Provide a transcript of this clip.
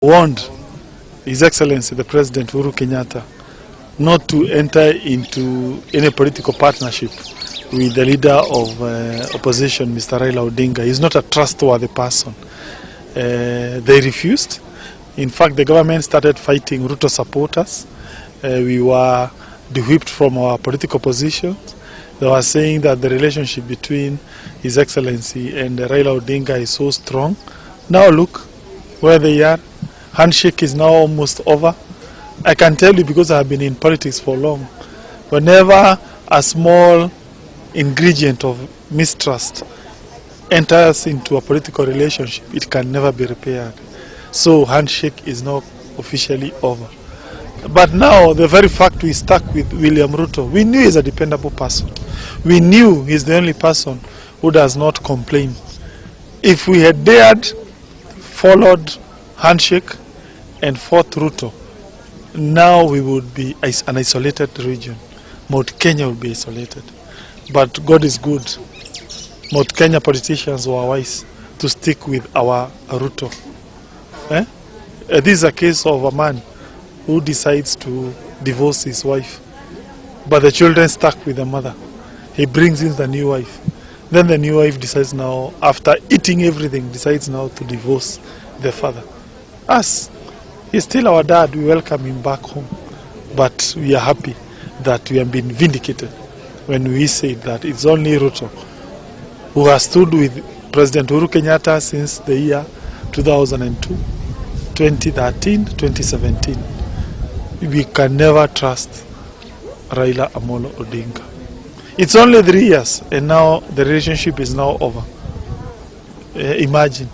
warned His Excellency the President Uhuru Kenyatta not to enter into any political partnership with the leader of opposition, Mr. Raila Odinga. He's not a trustworthy person. They refused. In fact, the government started fighting Ruto supporters. We were de-whipped from our political positions. They were saying that the relationship between His Excellency and Raila Odinga is so strong. Now look where they are. Handshake is now almost over. I can tell you because I have been in politics for long. Whenever a small ingredient of mistrust enters into a political relationship, it can never be repaired. So handshake is now officially over. But now the very fact we stuck with William Ruto, we knew he's a dependable person. We knew he's the only person who does not complain. If we had dared, followed handshake and fought Ruto, now we would be an isolated region. Mount Kenya would be isolated. But God is good. Mount Kenya politicians were wise to stick with our Ruto. This is a case of a man who decides to divorce his wife, but the children stuck with the mother. He brings in the new wife. Then the new wife decides now, after eating everything, decides now to divorce the father. Us, he's still our dad. We welcome him back home. But we are happy that we have been vindicated when we say that it's only Ruto who has stood with President Uhuru Kenyatta since the year 2002, 2013, 2017. We can never trust Raila Amolo Odinga. It's only 3 years and now the relationship is now over. Imagine.